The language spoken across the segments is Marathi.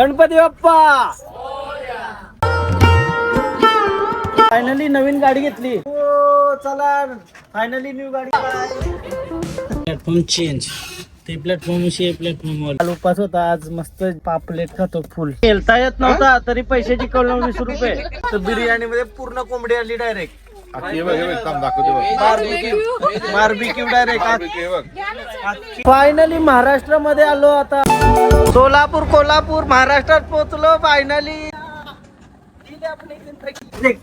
गणपती बाप्पा. फायनली नवीन गाडी घेतली. हो चला फायनली न्यू गाडी. Platform change. ते प्लॅटफॉर्म प्लॅटफॉर्म उपास होता आज. मस्त पापलेट खातो फुल. खेळता येत नव्हता तरी पैशाची कळवून 20 रुपये. तर बिर्याणी मध्ये पूर्ण कोंबडी आली डायरेक्ट. Barbecue direct. फायनली महाराष्ट्रामध्ये आलो आता. सोलापूर कोल्हापूर महाराष्ट्रात पोहोचलो फायनली.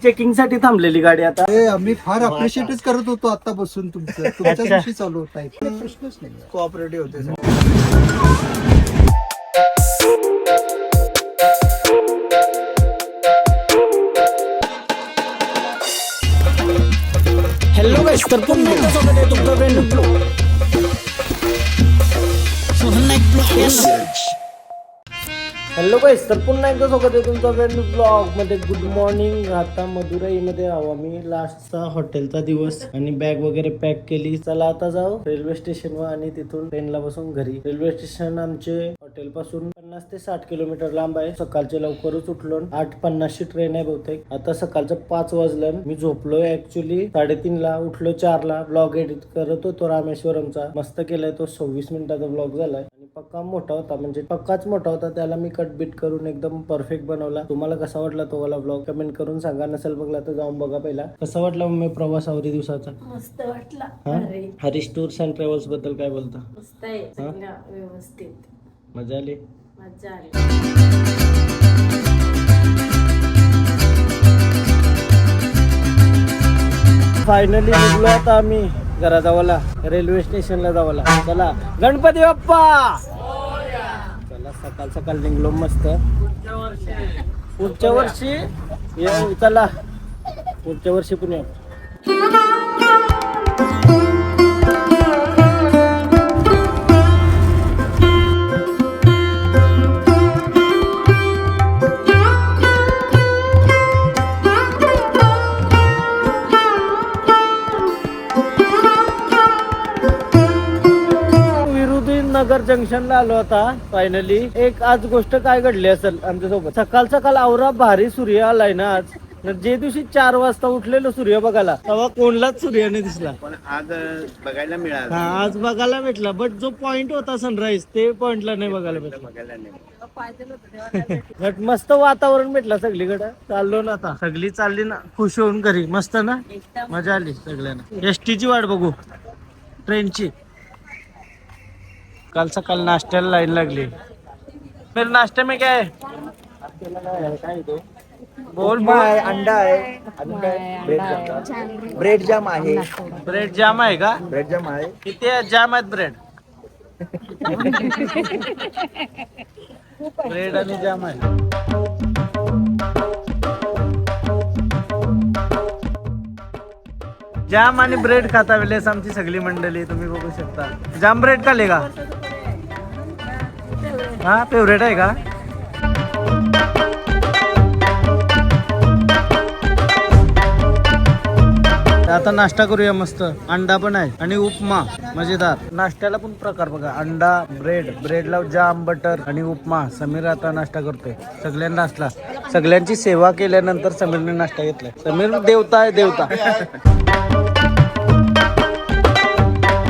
चेकिंग साठी थांबलेली गाडी आता. आम्ही फार अप्रिशिएटच करत होतो आतापासून तुमच्याशी चालू होता. प्रश्नच नाही. कोऑपरेटिव्ह होते. हॅलो गाइस, तर पुन्हा एकदा स्वागत आहे तुमचं brand new blog. Hello guys, तर पुन्हा एकदा स्वागत आहे तुमचं ब्रँड न्यू ब्लॉग मध्ये. Good morning. आता मदुराईमध्ये आहो आम्ही. लास्टचा हॉटेलचा दिवस आणि बॅग वगैरे पॅक केली. चला आता जाऊ रेल्वे स्टेशनवर आणि तिथून ट्रेनला बसून घरी. रेल्वे स्टेशन आमचे हॉटेल पासून 50 ते 60 किलोमीटर लांब आहे. सकाळचे लवकरच उठलो. 8:50 ची ट्रेन आहे बहुतेक. आता सकाळचं 5 वाजलं. मी झोपलोय ऍक्च्युली 3:30 ला. उठलो 4 ला. ब्लॉग एडिट करत होतो रामेश्वरमचा. मस्त केलाय तो. 26 मिनिटाचा ब्लॉग झालाय आणि पक्का मोठा होता. म्हणजे पक्काच मोठा होता. त्याला मी कट बीट करून एकदम परफेक्ट बनवला. तुम्हाला कसा वाटला तो वाला ब्लॉग कमेंट करून सांगा. नसेल बघला तर जाऊन बघा पहिला. कसा वाटला मी प्रवास आवरी दिवसाचा? मस्त वाटला. हरीश टूर्स अँड ट्रॅव्हल्स बद्दल काय बोलता? मस्त आहे. चांगला व्यवस्थित. मजा आली. मजा आली. फायनली निघलो आता आम्ही घराजवळला. रेल्वे स्टेशनला जावला. चला गणपती बाप्पा. चला सकाळ सकाळ निघलो मस्त. पुढच्या वर्षी येऊ. चला पुढच्या वर्षी पुणे. नगर जंक्शनला आलो आता फायनली. एक आज गोष्ट काय घडली असेल आमच्यासोबत. सकाळ सकाळ आवरा भारी सूर्य आलाय ना आज. जे दिवशी 4 वाजता उठलेलो सूर्य बघायला तेव्हा कोणलाच सूर्य नाही दिसला. पण आज बघायला मिळाला. हा आज बघायला भेटला. बट जो पॉइंट होता सनराईज ते पॉइंटला नाही बघायला भेटला. बट मस्त वातावरण भेटला सगळीकडे. चाललो ना आता. सगळी चालली ना खुश होऊन घरी. मस्त ना मजा आली सगळ्यांना. एसटी ची वाट बघू ट्रेनची. कल सकाळ नाश्त्याला लाईन लागली. फिर नाश्ते में क्या है? बोल बोल. अंडा आहे. ब्रेड जाम आहे. ब्रेड जाम आहे का? ब्रेड जाम आहे. किती जाम आहेत ब्रेड? ब्रेड आणि जाम आहे. जाम आणि ब्रेड खाता वेळेस आमची सगळी मंडळी तुम्ही बघू शकता. जाम ब्रेड खाले का? हा फेवरेट आहे का? आता नाश्ता करूया मस्त. अंडा पण आहे आणि उपमा मजेदार. नाश्त्याला पण प्रकार बघा. अंडा ब्रेड, ब्रेडला जाम बटर आणि उपमा. समीर आता नाश्ता करतोय. सगळ्यांना असला सगळ्यांची सेवा केल्यानंतर समीरने नाश्ता घेतलाय. समीर देवता आहे देवता.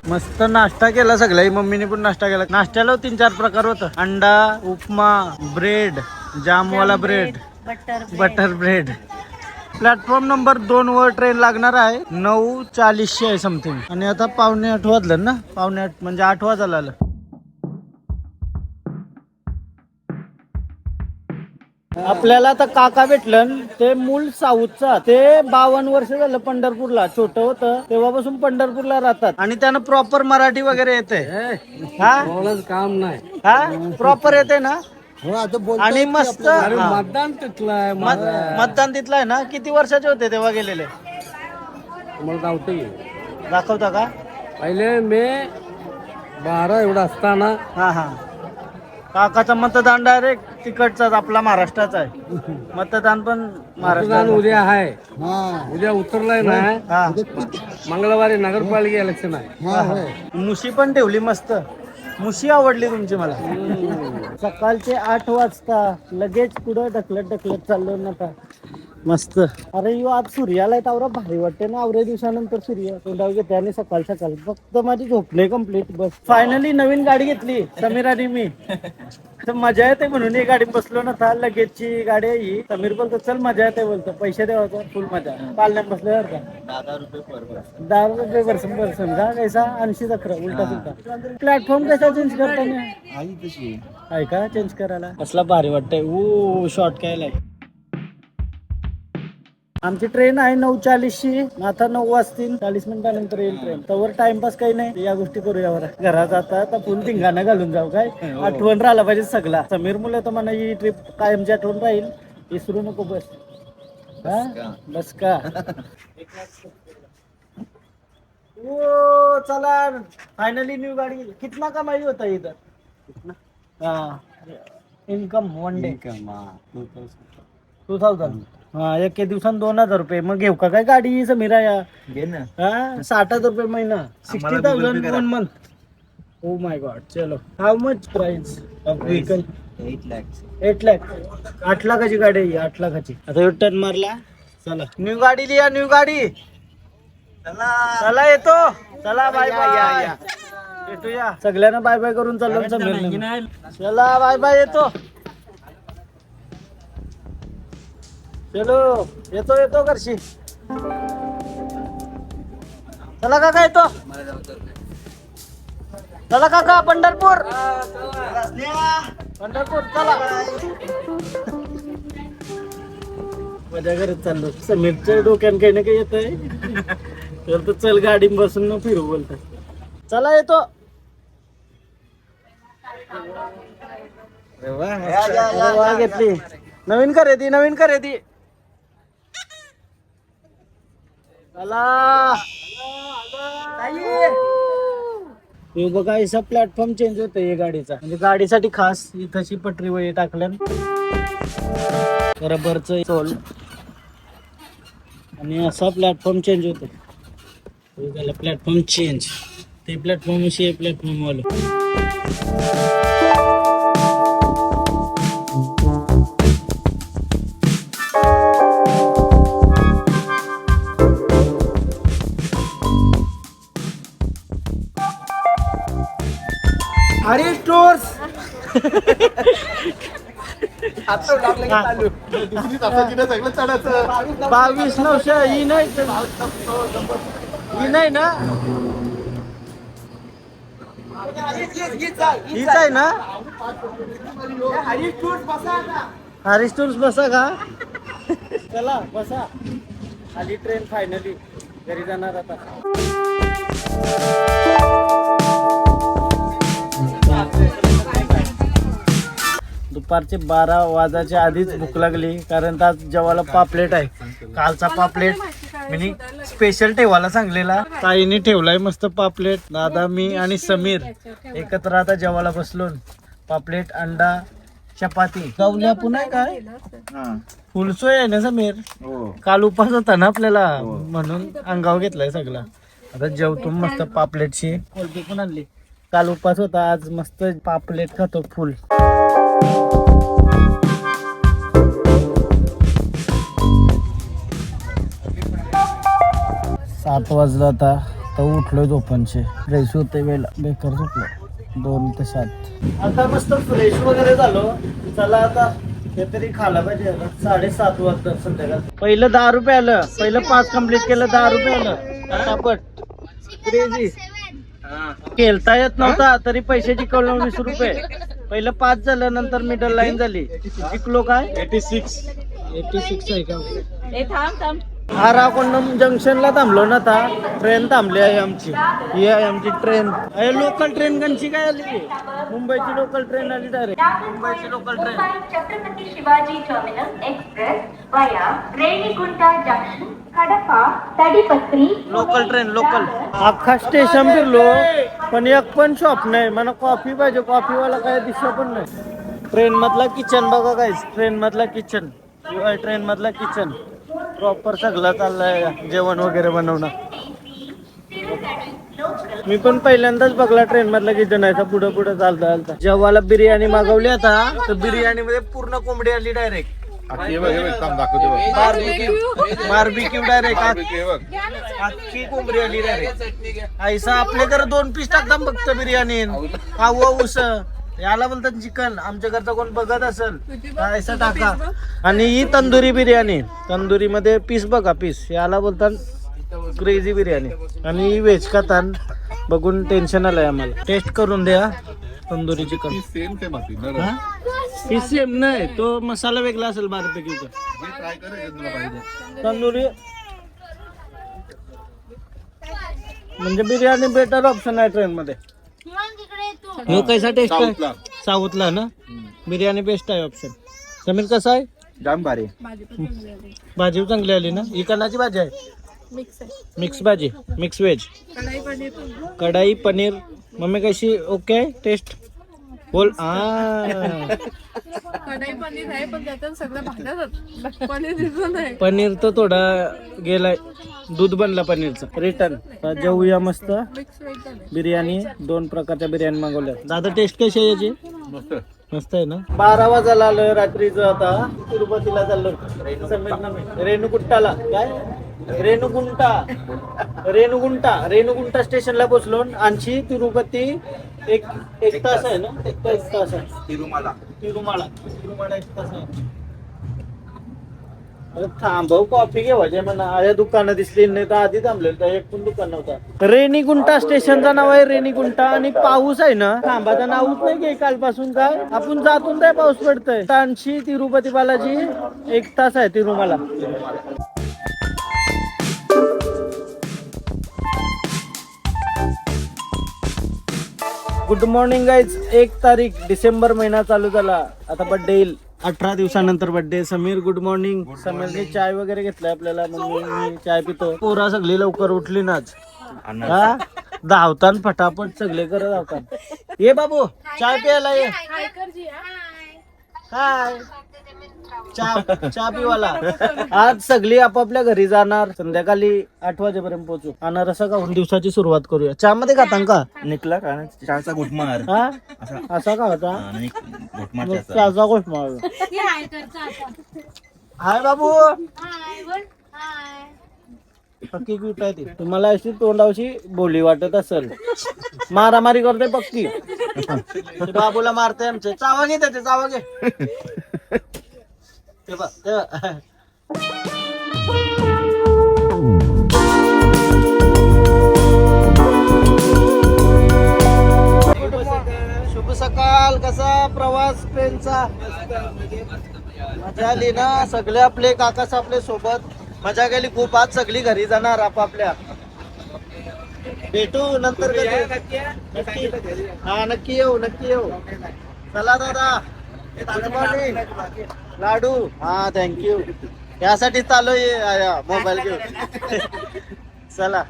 मस्त नाश्ता केला सगळ्या. मम्मीने पण नाश्ता केला. नाश्त्याला 3-4 प्रकार होतं. अंडा, उपमा, ब्रेड, जामवाला bread, butter bread. Platform number 2 वर ट्रेन लागणार आहे. 9:40 आहे समथिंग. आणि आता 7:45 वाजलं ना. 7:45 म्हणजे 8 वाजायला आलं. आपल्याला आता काका भेटलं. ते मूळ साऊथचा. ते 52 वर्ष झालं पंढरपूरला. छोटं होतं तेव्हापासून पंढरपूरला राहतात. आणि त्यानं प्रॉपर मराठी वगैरे येते. हा काम नाही. हा प्रॉपर येते ना. आणि मस्त मतदान तिथलं आहे. मतदान तिथलं आहे ना. किती वर्षाचे होते तेव्हा गेलेले? मला दाखवता का? पहिले मे 12 एवढा असताना. हा हा. काकाचा मतदान डायरेक्ट तिकडचाच आपला महाराष्ट्राचा आहे. मतदान पण महाराष्ट्रात. उद्या आहे. उद्या उतरलाय ना. मंगळवारी नगरपालिका इलेक्शन आहे. मुशी पण ठेवली मस्त. मुशी आवडली तुमची मला. सकाळचे 8 वाजता लगेच पुढं ढकलत चाललो ना आता. मस्त. अरे यो आज सूर्याला तावरा भारी वाटते ना. आवरे दिवसानंतर सूर्य तोंडावर घेते आणि सकाळ फक्त माझी झोपले कम्प्लीट. बस फायनली नवीन गाडी घेतली समीर आणि मी. तर मजा येते म्हणून ही गाडी बसलो ना था. लगेचची गाडी आहे ही. समीर बोलतो चल मजा येते बोलतो. पैसे द्यावाचा फुल मजा. पालण्यात बसल्यावर का 10 रुपये पर्सन का कैसा 80 चक्र उलटा सुलटा. प्लॅटफॉर्म कसा चेंज करताना आहे का चेंज करायला. कसला भारी वाटतंय. ओ शॉर्ट काय आमची ट्रेन आहे 9:40ची. आता 9 वाजतील 40 मिनिटानंतर येईल ट्रेन. तवर टाइमपास काही नाही. या गोष्टी करूया बरं. घरात जाता तर फुल धिंगाणा घालून जाऊ काय. आठवण राहिला पाहिजे सगळा. समीर मुलं तर म्हणा ही ट्रिप कायमची आठवण राहील. विसरू नको बस. हा बस का. ओ चला फायनली न्यू गाडी. कितना कमाई होता इधर. हा इन्कम वन डे 2000. हा एक दिवसात 2000 रुपये. मग घेऊ का काय गाडी समीरा या. घे ना. हा 60,000 रुपये महिना. 60,000 1 month. Oh my god. चलो how much price of vehicle. 8 lakh 8 लाखाची गाडी आहे. 8 लाखाची. आता यो टर्न मारला. चला न्यू गाडी लिया. न्यू गाडी. चला येतो. चला बाय बाय. येतो या सगळ्यांना बाय बाय करून चाललो समीर. चला बाय बाय येतो. चलो येतो करशी. चला काका येतो. चला काका पंढरपूर चला. मजा करत चाललो. समीरच्या डोक्यान काही ना काही येत आहे. तर चल गाडी बसून न फिरू बोलत. चला येतो. घेतली नवीन खरेदी. हे बघा असा प्लॅटफॉर्म चेंज होतं हे गाडीचा. म्हणजे गाडीसाठी खास इथंशी पटरी वळी टाकल्या. रबरचं सोल आणि असा प्लॅटफॉर्म चेंज होतो. Platform change. ते प्लॅटफॉर्म अशी आहे प्लॅटफॉर्म वाला. अरे स्टोर्स 22,900 ही नाही ना. हीच आहे ना. हरीश टूर्स बसा का. चला बसा. आली ट्रेन फायनली. घरी जाणार आता. दुपारचे 12 वाजाच्या आधीच भूक लागली. कारण आज जेवायला पापलेट आहे. कालचा पापलेट मी स्पेशल ठेवायला सांगलेला. ताईने ठेवलाय मस्त पापलेट. दादा मी आणि समीर एकत्र आता जेवायला बसलो. पापलेट अंडा चपाती. गावल्या पुन्हा काय फुलसोय आहे ना समीर. काल उपास होता ना आपल्याला म्हणून अंगावर घेतलाय सगळा. आता जेवतो मस्त. पापलेटची कोलबी पण आणली. काल उपास होता. आज मस्त पापलेट खातो फुल. 7 वाजला आता. तर उठलोय झोपांचे. फ्रेश होते वेळेला. बेकार झोपलो 2 ते 7. आता मस्त फ्रेश वगैरे झालो. चला आता काहीतरी खायला पाहिजे. 7:30 वाजता संध्याकाळ. पहिलं 10 रुपये आलं. पहिलं 5 कम्प्लीट केलं 10 रुपये आलं. पटापट. क्रेझी. खेळता येत नव्हता तरी पैसे जिंकवले 20 रुपये. पहिलं 5 झालं. नंतर मिडल लाईन झाली. जिंकलो काय 86 आहे का. हा रावकोंडम जंक्शनला थांबलो ना आता. ट्रेन थांबली आहे आमची. ही आहे आमची ट्रेन. लोकल ट्रेन कंची काय आली. मुंबईची लोकल ट्रेन आली डायरेक्ट. मुंबईची local train. Chhatrapati Shivaji terminus express via Renigunta junction Kadapa Tadipatri. Local train local. अख्खा स्टेशन फिरलो पण एक पण शॉप नाही. मला कॉफी पाहिजे. कॉफीवाला काय दिसत पण नाही. ट्रेन मधला किचन बघा काय. ट्रेन मधला किचन. ट्रेन मधला किचन प्रॉपर सगळं चाललंय. जेवण वगैरे बनवणं. मी पण पहिल्यांदाच बघला ट्रेन मधला किचन आहे पुढे पुढे चालता चालता. जेव्हाला बिर्याणी मागवली आता तर बिर्याणी मध्ये पूर्ण कोंबडी आली डायरेक्ट. बार्बिक्यू डायरेक्ट अख्खी कोंबडी आली डायरेक्ट. ऐसा आपले तर 2 पीस टाकता फक्त बिर्याणी. उस याला बोलतात चिकन. आमच्याकडचा कोण बघत असेल ऐसा टाका. आणि ही तंदुरी बिर्याणी. तंदुरी मध्ये पीस बघा पीस. याला बोलतात क्रेझी बिर्याणी. आणि ही व्हेज का तान बघून टेन्शन आलंय आम्हाला. टेस्ट करून द्या तंदुरी चिकन. पीस सेम नाही, तो मसाला वेगळा असेल बार्बिक्यूचा. तंदुरी म्हणजे बिर्याणी बेटर ऑप्शन आहे ट्रेन मध्ये. हे कैसा टेस्ट आहे साऊथला ना. बिर्याणी बेस्ट आहे ऑप्शन. समीर कसा आहे? जाम भारी. भाजी चांगली आली ना. ही कणाची भाजी आहे? मिक्स भाजी, मिक्स व्हेज. कढाई पनीर. मम्मी कशी? ओके टेस्ट बोल. कढाई पनीर आहे पण त्याच्यात सगळं भाज्याच पनीर दिसत नाही. पनीर तर थोडा गेलाय. दूध बनला पनीरचा. रिटर्न जेवूया मस्त. बिर्याणी 2 प्रकारच्या बिर्याणी मागवल्या. दादा टेस्ट कशी आहे याची? मस्त आहे ना. 12 वाजायला आलोय रात्रीचं. आता तिरुपतीला चाललो. रेणुकुंटाला. काय रेणुकुंटा स्टेशनला पोहोचलो. आणखी तिरुपती एक तास आहे ना. एक तास आहे. तिरुमाला 1 तास आहे. थांबव कॉफी घेवायचे म्हणा. आया दुकानं दिसली नाही तर आधी थांबले. एक पण दुकान नव्हता. रेणीगुंटा स्टेशनचं नाव आहे रेणीगुंटा. आणि पाऊस आहे ना थांबाचं नावच नाही घे कालपासून. काय आपण जातून काय पाऊस पडतोय. तानशी तिरुपती बालाजी 1 तास आहे तिरुमाला. Good morning guys. 1 तारीख डिसेंबर महिना चालू झाला. आता बर्थडे येईल. 18 दिवसानंतर बर्थडे. Sameer good morning. समीरने चाय वगैरे घेतलाय आपल्याला. मग मी चाय पितो. पोरा सगळी लवकर उठली नाच. हा धावतान फटाफट सगळे करत धावतान. ये बाबू चाय प्यायला ये. हाय चहा पिवाला. आज सगळी आपापल्या घरी जाणार. संध्याकाळी 8 वाजेपर्यंत पोहोचू. आणि रसा खाऊन दिवसाची सुरुवात करूया. चहा मध्ये खातां का निकला का चहाचा घुटमार. हा असा का होता? चहाचा घुटमार. हाय बाबू. पक्की क्यूट आहे ती. तुम्हाला अशी तोंडावशी बोली वाटत असेल. मारामारी करते पक्की. बाबूला मारते आमचे. चावा घे त्याचे चावा घे. शुभ सकाळ. कसा प्रवास ट्रेनचा? मजा आली ना. सगळे आपले काकास आपले सोबत मजा गेली खूप. आज सगळी घरी जाणार आपापल्या. भेटू नंतर कधी. हा नक्की येऊ नक्की येऊ. चला दादा. Good morning. लाडू. हा थँक्यू. यासाठी चालू मोबाईल घेऊन. चला.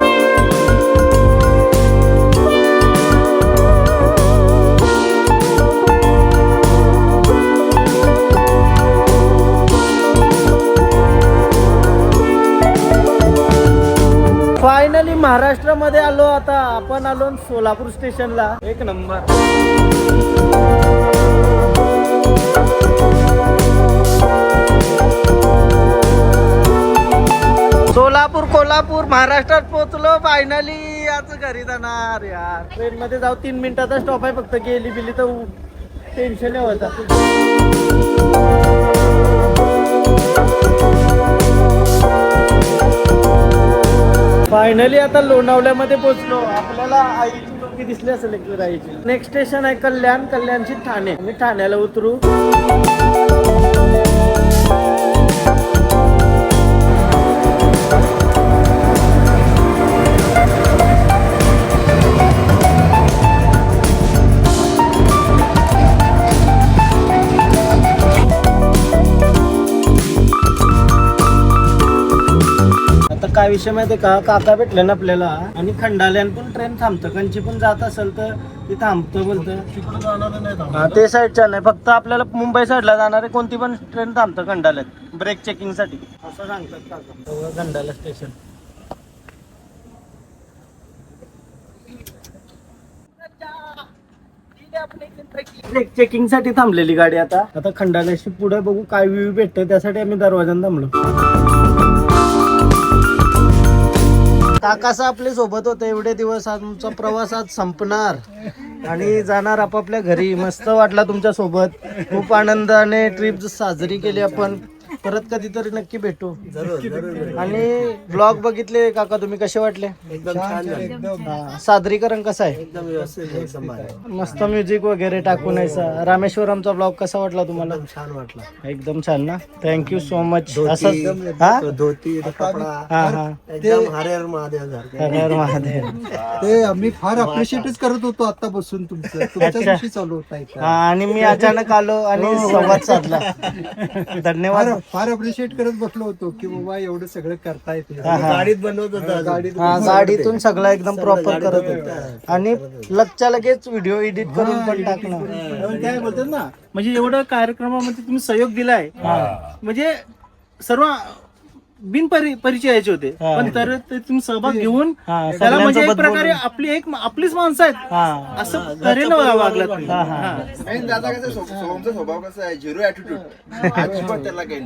फायनली महाराष्ट्रामध्ये आलो. आता आपण आलो सोलापूर स्टेशनला. 1 नंबर. सोलापूर कोल्हापूर महाराष्ट्रात पोहोचलो फायनली. आज घरी जाणार यार. ट्रेन मध्ये जाऊ. 3 मिनिटाचा स्टॉप आहे फक्त. गेली बिली तर टेन्शन होता. फायनली आता लोणावल्यामध्ये पोहोचलो. आपल्याला आईची लोकी दिसली असेल एक आईची. नेक्स्ट स्टेशन आहे कल्याण. कल्याणची ठाणे. मी ठाण्याला उतरू. काय विषय माहिती का. काका भेटले ना आपल्याला. आणि खंडाल्यान पण ट्रेन थांबतं. कंची पण जात असेल तर ती थांबतं बोलतं. हा ते साईडच्या नाही. फक्त आपल्याला मुंबई साईडला जाणारे कोणती पण ट्रेन थांबतं खंडाल्यात ब्रेक चेकिंग साठी असं सांगतात काका. खंडाला स्टेशन. चेकिंग साठी थांबलेली गाडी आता खंडाल्याशी पुढे बघू काय व्ह्यू भेटतोय, त्यासाठी आम्ही दरवाजात थांबलो. काकासा आपले सोबत होते एवढे दिवस, आमचा प्रवास आज संपणार आणि जाणार आपापल्या घरी. मस्त वाटला तुमच्या सोबत, खूप आनंदाने ट्रिप साजरी केली आपण. परत कधीतरी नक्की भेटू. आणि ब्लॉग बघितले काका तुम्ही, कसे वाटले? हा, सादरीकरण कसं आहे? मस्त म्युझिक वगैरे टाकून यायचा. रामेश्वरमचा ब्लॉग कसा वाटला तुम्हाला? छान वाटला, एकदम छान ना. Thank you so much. असं हा धोती कपडा, हा हा हर हर महादेव. ते आम्ही फार अप्रिशिएटच करत होतो आता बसून तुमच्याशी चालू होता. आणि मी अचानक आलो आणि संवाद साधला. धन्यवाद. फार अप्रिशिएट करत बसलो होतो की बाबा एवढं सगळं करता येते. गाडीत बनवत होता, गाडीतून सगळं एकदम प्रॉपर करत होता. आणि लगच्या लगेच व्हिडिओ एडिट करून पण टाकणं. काय बोलतात ना, म्हणजे एवढं कार्यक्रमामध्ये तुम्ही सहयोग दिलाय, म्हणजे सर्व परिचयाचे होते, पण तर ते तुम्ही सहभाग घेऊन त्याला म्हणजे एक प्रकारे आपलीच माणसं आहेत असं तऱ्हेनं वागला तुम्ही. दादा कसं सोमचा स्वभाव कसा आहे, झिरो ऍटिट्यूड. त्याला काही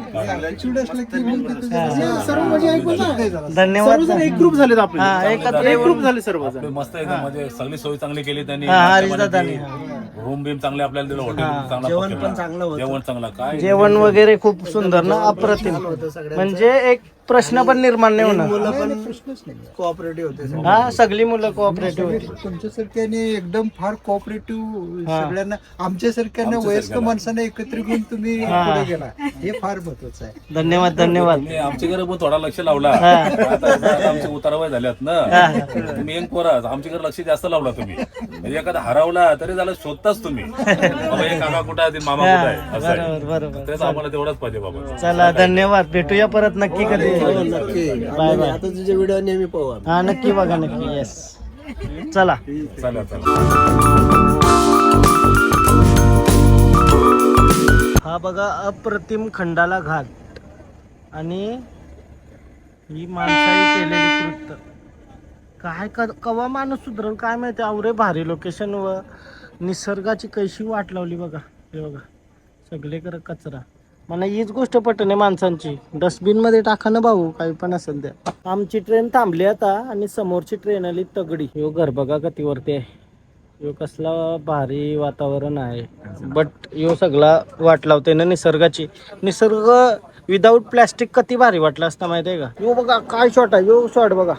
सर्व म्हणजे ऐकून ना, धन्यवाद. सर्वजण एक ग्रुप झालेत आपले, एकत्र एक ग्रुप झाले सर्वजण. मस्त एकदम म्हणजे सगळी सोय चांगली केली त्यांनी. हरीशदादांनी रूम बीम चांगले आपल्याला दिलं, हॉटेल जेवण पण चांगलं काय जेवण वगैरे खूप सुंदर ना, अप्रतिम. म्हणजे एक प्रश्न पण निर्माण नाही होणार. कोऑपरेटिव्ह होते. हा, सगळी मुलं कोऑपरेटिव्ह होती. तुमच्यासारख्याने एकदम फार कोऑपरेटिव्ह, सगळ्यांना आमच्यासारख्यांना वयस्कर माणसांना एकत्र घेऊन तुम्ही पुढे गेला, हे फार महत्वाचं आहे. धन्यवाद धन्यवाद. आमच्या घरी पण थोडा लक्ष लावला. आता आमचे उतारवय झाल्यात ना, तुम्ही एक पोरा आमच्या घरी लक्ष जास्त लावला तुम्ही. म्हणजे एखादा हरवला तरी झालं शोधताच तुम्ही, बाबा हे काका कुठे आहे, मामा कुठे आहे, असं आहे. बरोबर. तेच आम्हाला तेवढाच पाहिजे बाबा. चला धन्यवाद, भेटूया परत नक्की कधी. Bye bye. आता तुझे व्हिडिओ नेहमी पाहू. हा नक्की बघा, नक्की. येस, चला. हा बघा अप्रतिम खंडाला घाट आणि ही माणसाही केलेली कृत्य. काय कवा माणूस सुधरल काय माहिती. आवरे भारी लोकेशन व निसर्गाची कैशी वाट लावली बघा. हे बघा सगळीकडे कचरा. मला हीच गोष्ट पटणे माणसांची, डस्टबिन मध्ये टाका ना भाऊ, काही पण असेल द्या. आमची ट्रेन थांबली आता आणि समोरची ट्रेन आली तगडी. यो घर बघा कितीवरती आहे. यो कसला भारी वातावरण आहे. बट यो सगळा वाट लावते ना निसर्गाची. निसर्ग विदाऊट प्लॅस्टिक किती भारी वाटलं असतं माहिती आहे का. यो बघा काय शॉट आहे, यो शॉट बघा.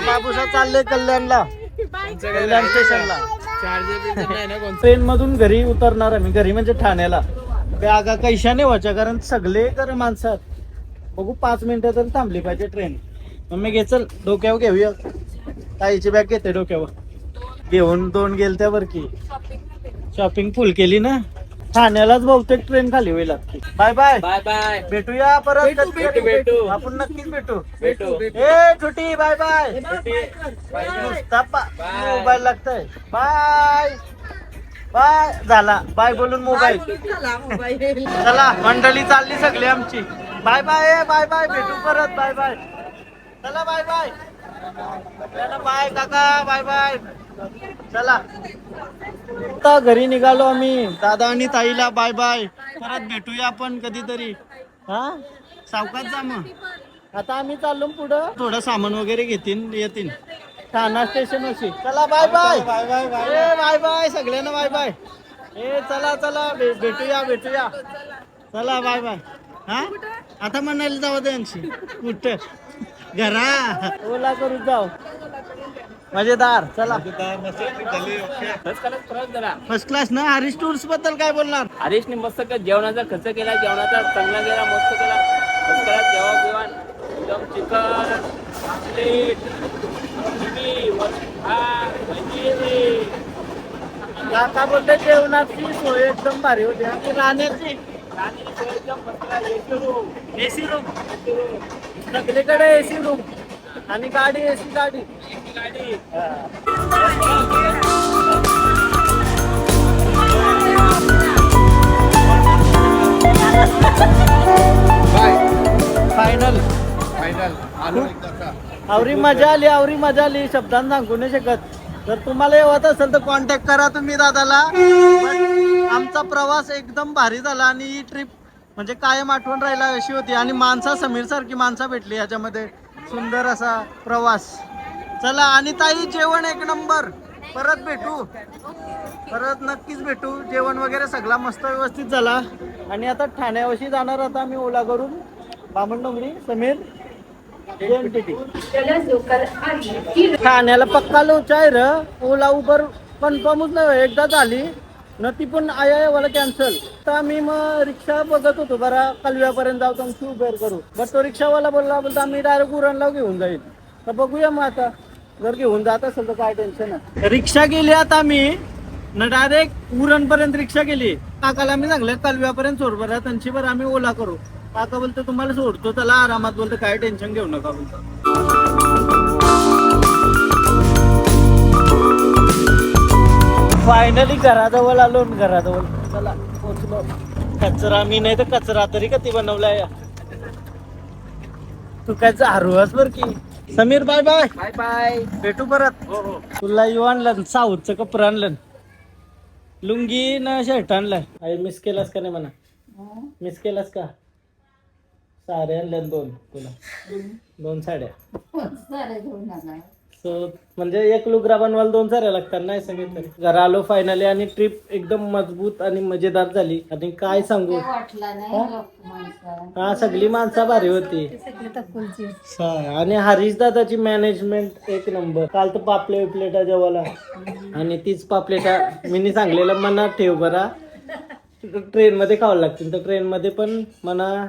बाबूसा चालले कल्याणला, कल्याण स्टेशनला. ट्रेन मधून घरी उतरणार आम्ही. घरी म्हणजे ठाण्याला. बॅगा कैशाने व्हायच्या, कारण सगळे तर माणसात. बघू 5 मिनिटं तरी थांबली पाहिजे ट्रेन. मम्मी घे चल, डोक्यावर घेऊया. ताईची बॅग घेते डोक्यावर घेऊन. 2 गेलत्या बर की. शॉपिंग फुल केली ना. ठाण्यालाच बहुतेक ट्रेन खाली होईल. Bye bye bye bye. भेटूया परत. भेटू आपण नक्कीच भेटू. ए छोटी बाय बाय. मोबाईल लागतंय. Bye bye. झाला बाय बोलून मोबाईल. चला मंडळी चालली सगळी आमची. Bye bye bye bye. भेटू परत. Bye bye. चला बाय बाय. बाय काका बाय बाय. चला आता घरी निघालो आम्ही. दादा आणि ताईला बाय बाय. परत भेटूया आपण कधीतरी. हा सावकाश जा मग. आता आम्ही चाललो पुढं. थोडं सामान वगैरे येतील ठाणा स्टेशन अशी. चला bye bye. Bye bye bye bye सगळ्यांना बाय बाय. चला चला भेटूया. चला बाय बाय. हा आता म्हणायला जाऊ त्यांची कुठं घरा ओला करू जाऊ. मजेदार. चला फर्स्ट क्लास ना. हरीश टूर्स बद्दल काय बोलणार? हरीशने मस्त जेवणाचा खर्च केला, जेवणाचा चांगला गेला, मस्त केला. फर्स्ट क्लास जेवण एकदम चिकन काका बोलते जेवणाची सोय एकदम भारी होती आणि राहण्याची एसी रूम सगळीकडे एसी रूम आणि गाडी एसी गाडी फायनल आवरी मजा आली शब्दांत सांगू नाही शकत. जर तुम्हाला येवत असेल तर कॉन्टॅक्ट करा तुम्ही दादाला. पण आमचा प्रवास एकदम भारी झाला आणि ही ट्रिप म्हणजे कायम आठवण राहिला अशी होती. आणि माणसा समीर सारखी माणसं भेटली ह्याच्यामध्ये. सुंदर असा प्रवास. चला आणि ताई जेवण एक नंबर. परत भेटू, परत नक्कीच भेटू. जेवण वगैरे सगळा मस्त व्यवस्थित झाला. आणि आता ठाण्यावशी जाणार आता आम्ही ओला करून. बामणडोंगरी समीर ठाण्याला पक्का लोच आहे र. ओला उबर कन्फर्मच नाही एकदा झाली न ती पण आया कॅन्सल. तर आम्ही मग रिक्षा बघत होतो बरा कलव्यापर्यंत जाऊ तर उबेर करू. बट तो रिक्षावाला बोलता आम्ही डायरेक्ट उरणला घेऊन जाईल. तर बघूया मग आता जर घेऊन जात असेल तर काय टेन्शन आहे. रिक्षा गेली आता आम्ही न डायरेक्ट उरणपर्यंत रिक्षा गेली. काकाला मी सांगलं कलव्यापर्यंत सोड बरं त्यांची बरं आम्ही ओला करू. काका बोलतो तुम्हाला सोडतो त्याला आरामात. बोलतो काय टेन्शन घेऊ नका बोलतो. फायनली घराजवळ आलो. घराजवळ चला पोचलो. कचरा मी नाही तर कचरा तरी कधी बनवलाय. तू काय हरवास बर की. Sameer bye bye bye bye भेटू परत. तुला येऊ आणलं साऊथचं कपडं आणलं. लुंगी ना शर्ट आणलाय. आई मिस केलास का नाही म्हणा. मिस केलास का. साड्या आणल्या 2 तुला. 2 साड्या. सो म्हणजे एक लुगरा बनवायला 2 साड्या लागतात नाही सगळे तरी. घरा आलो फायनली आणि ट्रिप एकदम मजबूत आणि मजेदार झाली. आणि काय सांगू हा सगळी माणसं भारी होती. आणि हरीश दादाची मॅनेजमेंट एक नंबर. काल तर पापले प्लेटा जेवायला आणि तीच पापलेटा मी सांगलेलं मनात ठेव बरा. ट्रेन मध्ये खावं लागतील तर ट्रेन मध्ये पण मना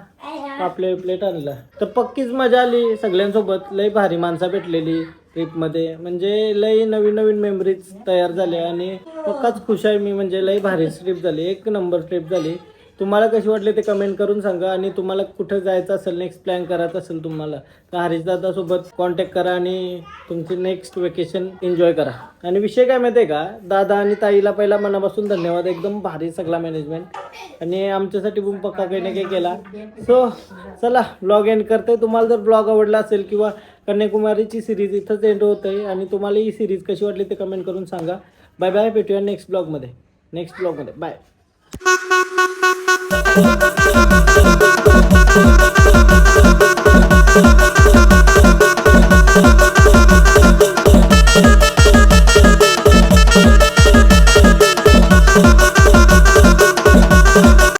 पापले प्लेट आणला. तर पक्कीच मजा आली सगळ्यांसोबत. लय भारी माणसं भेटलेली ट्रिप मध्ये. म्हणजे लय नवीन नवीन मेमरीज तयार झाल्या आणि पक्काच खुश आहे मी. म्हणजे लय भारी ट्रिप झाली. एक नंबर ट्रिप झाली. तुम्हाला कशी वाटली ते कमेंट करून सांगा. आणि तुम्हाला कुठं जायचं असेल नेक्स्ट प्लॅन करायचं असेल तुम्हाला तर हरीशदादा सोबत कॉन्टॅक्ट करा आणि तुमची नेक्स्ट वेकेशन एन्जॉय करा. आणि विषय काय माहिती आहे का दादा आणि ताईला पहिला मनापासून धन्यवाद. एकदम भारी सगळा मॅनेजमेंट आणि आमच्यासाठी पण पक्का काही ना काही केला. सो चला ब्लॉग एंड करते. तुम्हाला जर ब्लॉग आवडला असेल किंवा कन्याकुमारीची सिरीज इथंच एंड होत आहे आणि तुम्हाला ही सिरीज कशी वाटली ते कमेंट करून सांगा. बाय बाय भेटूया नेक्स्ट ब्लॉगमध्ये. बाय.